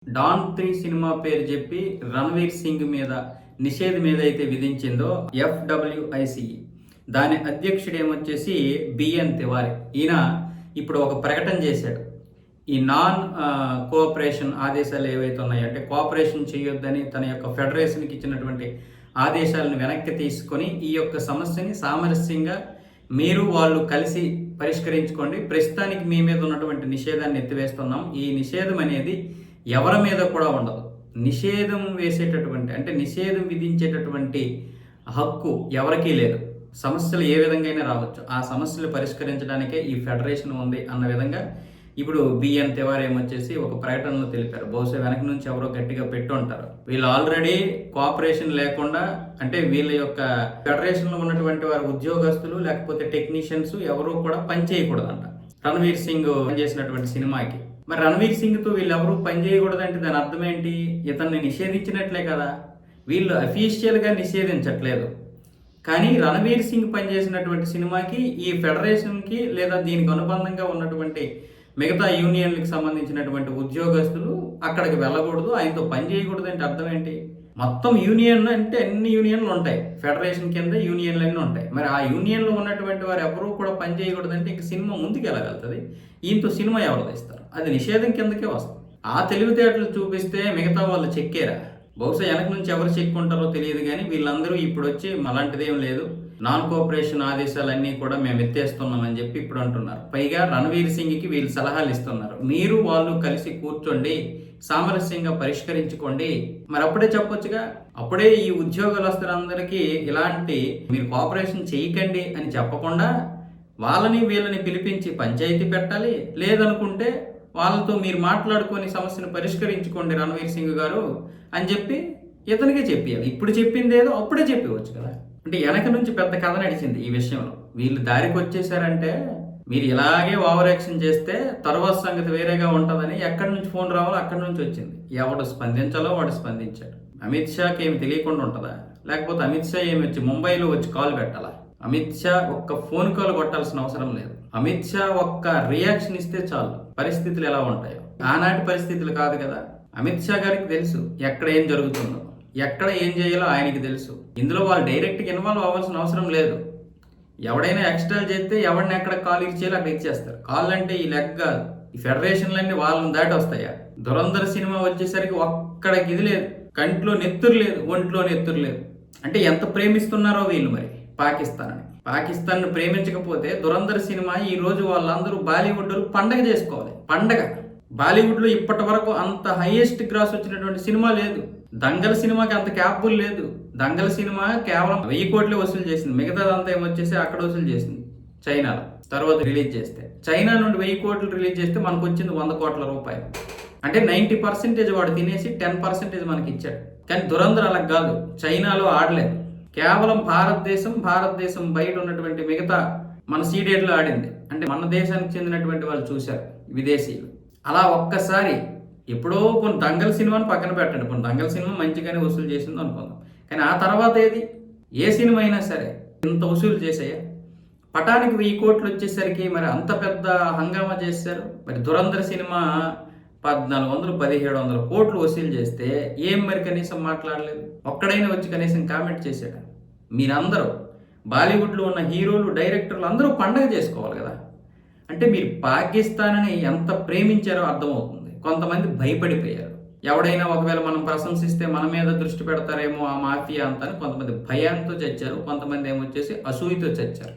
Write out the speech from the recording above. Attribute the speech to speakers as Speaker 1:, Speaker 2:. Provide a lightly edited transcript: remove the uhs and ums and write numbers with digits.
Speaker 1: Don 3 cinema పేరు చెప్పి రణవీర్ సింగ్ మీద నిషేధం ఏదైతే విధించిందో FWIC దాని అధ్యక్షుడు ఏమొచ్చేసి బిఎన్ తివారీ. ఈయన ఇప్పుడు ఒక ప్రకటన చేశాడు. ఈ నాన్ కోఆపరేషన్ ఆదేశాలు ఏవైతే ఉన్నాయో, అంటే కోఆపరేషన్ చేయొద్దని తన యొక్క ఫెడరేషన్కి ఇచ్చినటువంటి ఆదేశాలను వెనక్కి తీసుకొని ఈ యొక్క సమస్యని సామరస్యంగా మీరు వాళ్ళు కలిసి పరిష్కరించుకోండి, ప్రస్తుతానికి మీ మీద ఉన్నటువంటి నిషేధాన్ని ఎత్తివేస్తున్నాం. ఈ నిషేధం అనేది ఎవరి మీద కూడా ఉండదు. నిషేధం వేసేటటువంటి, అంటే నిషేధం విధించేటటువంటి హక్కు ఎవరికీ లేదు. సమస్యలు ఏ విధంగా అయినా రావచ్చు, ఆ సమస్యలు పరిష్కరించడానికే ఈ ఫెడరేషన్ ఉంది అన్న విధంగా ఇప్పుడు బిఎన్ తివారీ ఏమొచ్చేసి ఒక ప్రకటనలో తెలిపారు. బహుశా వెనక నుంచి ఎవరో గట్టిగా పెట్టి ఉంటారు. వీళ్ళు ఆల్రెడీ కోఆపరేషన్ లేకుండా, అంటే వీళ్ళ యొక్క ఫెడరేషన్లో ఉన్నటువంటి వారి ఉద్యోగస్తులు లేకపోతే టెక్నీషియన్స్ ఎవరూ కూడా పని చేయకూడదంట రణవీర్ సింగ్ చేసినటువంటి సినిమాకి. మరి రణవీర్ సింగ్తో వీళ్ళు ఎవరు పని చేయకూడదంటే దాని అర్థం ఏంటి? ఇతన్ని నిషేధించినట్లే కదా. వీళ్ళు అఫీషియల్గా నిషేధించట్లేదు, కానీ రణవీర్ సింగ్ పనిచేసినటువంటి సినిమాకి ఈ ఫెడరేషన్కి లేదా దీనికి అనుబంధంగా ఉన్నటువంటి మిగతా యూనియన్లకు సంబంధించినటువంటి ఉద్యోగస్తులు అక్కడికి వెళ్ళకూడదు, ఆయనతో పని చేయకూడదు అంటే అర్థం ఏంటి? మొత్తం యూనియన్లు అంటే అన్ని యూనియన్లు ఉంటాయి, ఫెడరేషన్ కింద యూనియన్లు అన్నీ ఉంటాయి. మరి ఆ యూనియన్లో ఉన్నటువంటి వారు ఎవరూ కూడా పని చేయకూడదు అంటే ఇంక సినిమా ముందుకు వెళ్ళగలుగుతుంది. ఈయనతో సినిమా ఎవరు తీస్తారు? అది నిషేధం కిందకే వస్తుంది. ఆ తెలివితేటలు చూపిస్తే మిగతా వాళ్ళు చెక్కేరా? బహుశా వెనక నుంచి ఎవరు చెక్కుంటారో తెలియదు, కానీ వీళ్ళందరూ ఇప్పుడు వచ్చి అలాంటిదేం లేదు, నాన్ కోఆపరేషన్ ఆదేశాలన్నీ కూడా మేము ఎత్తేస్తున్నామని చెప్పి ఇప్పుడు అంటున్నారు. పైగా రణవీర్ సింగ్కి వీళ్ళు సలహాలు ఇస్తున్నారు, మీరు వాళ్ళు కలిసి కూర్చోండి, సామరస్యంగా పరిష్కరించుకోండి. మరి అప్పుడే చెప్పొచ్చుగా, అప్పుడే ఈ ఉద్యోగస్తులందరికీ ఇలాంటి మీరు కోఆపరేషన్ చేయకండి అని చెప్పకుండా వాళ్ళని వీళ్ళని పిలిపించి పంచాయతీ పెట్టాలి. లేదనుకుంటే వాళ్ళతో మీరు మాట్లాడుకొని సమస్యను పరిష్కరించుకోండి రణవీర్ సింగ్ గారు అని చెప్పి ఇతనికే చెప్పేయాలి. ఇప్పుడు చెప్పింది ఏదో అప్పుడే చెప్పవచ్చు కదా. అంటే వెనక నుంచి పెద్ద కథ నడిచింది ఈ విషయంలో. వీళ్ళు దారికి వచ్చేసారంటే మీరు ఇలాగే ఓవర్ యాక్షన్ చేస్తే తర్వాత సంగతి వేరేగా ఉంటుందని ఎక్కడి నుంచి ఫోన్ రావాలో అక్కడి నుంచి వచ్చింది. ఎవడు స్పందించాలో వాడు స్పందించాడు. అమిత్ షాకి ఏమి తెలియకుండా ఉంటుందా? లేకపోతే అమిత్ షా ఏమి వచ్చి ముంబైలో వచ్చి కాల్ పెట్టాలా? అమిత్ షా ఒక్క ఫోన్ కాల్ కొట్టాల్సిన అవసరం లేదు. అమిత్ షా ఒక్క రియాక్షన్ ఇస్తే చాలు పరిస్థితులు ఎలా ఉంటాయో. ఆనాటి పరిస్థితులు కాదు కదా. అమిత్ షా గారికి తెలుసు ఎక్కడ ఏం జరుగుతుందో, ఎక్కడ ఏం చేయాలో ఆయనకి తెలుసు. ఇందులో వాళ్ళు డైరెక్ట్గా ఇన్వాల్వ్ అవ్వాల్సిన అవసరం లేదు. ఎవడైనా ఎక్స్ట్రా చేస్తే ఎవరిని ఎక్కడ కాల్ ఇచ్చేయాలో అక్కడ ఇచ్చేస్తారు. కాల్ అంటే ఈ లెక్క కాదు. ఈ ఫెడరేషన్లన్నీ వాళ్ళని దాటి వస్తాయా? దురంధర్ సినిమా వచ్చేసరికి ఒక్కడికి ఇది లేదు, కంట్లో నెత్తురు లేదు, ఒంట్లో నెత్తురు లేదు. అంటే ఎంత ప్రేమిస్తున్నారో వీళ్ళు మరి పాకిస్తాన్ ప్రేమించకపోతే దురంధర్ సినిమా ఈ రోజు వాళ్ళందరూ బాలీవుడ్ పండగ చేసుకోవాలి. పండగ బాలీవుడ్ లో ఇప్పటి వరకు అంత హైయెస్ట్ గ్రాస్ వచ్చినటువంటి సినిమా లేదు. దంగల్ సినిమాకి అంత క్యాపబుల్ లేదు. దంగల్ సినిమా కేవలం 1000 కోట్లే వసూలు చేసింది, మిగతాదంతా ఏమొచ్చేసి అక్కడ వసూలు చేసింది చైనాలో. తర్వాత రిలీజ్ చేస్తే చైనా నుండి 1000 కోట్లు రిలీజ్ చేస్తే మనకు వచ్చింది 100 కోట్ల రూపాయలు. అంటే 90% వాడు తినేసి 10% మనకి ఇచ్చాడు. కానీ దురంధర్ అలా కాదు, చైనాలో ఆడలేదు, కేవలం భారతదేశం బయట ఉన్నటువంటి మిగతా మన సీడేట్లో ఆడింది. అంటే మన దేశానికి చెందినటువంటి వాళ్ళు చూశారు విదేశీయులు. అలా ఒక్కసారి ఎప్పుడో కొన్ని దంగల్ సినిమాని పక్కన పెట్టండి, కొన్ని దంగల్ సినిమా మంచిగానే వసూలు చేసింది అనుకుందాం, కానీ ఆ తర్వాత ఏది? ఏ సినిమా అయినా సరే ఇంత వసూలు చేసాయా? పటానికి 1000 కోట్లు వచ్చేసరికి మరి అంత పెద్ద హంగామా చేశారు. మరి దురంధర్ సినిమా 1400 1700 కోట్లు వసూలు చేస్తే ఏం మరి కనీసం మాట్లాడలేదు, ఒక్కడైనా వచ్చి కనీసం కామెంట్ చేశాడు? మీరందరూ బాలీవుడ్లో ఉన్న హీరోలు, డైరెక్టర్లు అందరూ పండగ చేసుకోవాలి కదా. అంటే మీరు పాకిస్తాన్ని ఎంత ప్రేమించారో అర్థమవుతుంది. కొంతమంది భయపడిపోయారు. ఎవడైనా ఒకవేళ మనం ప్రశంసిస్తే మన మీద దృష్టి పెడతారేమో ఆ మాఫియా అంతా, కొంతమంది భయంతో చచ్చారు, కొంతమంది ఏమొచ్చేసి అసూయతో చచ్చారు.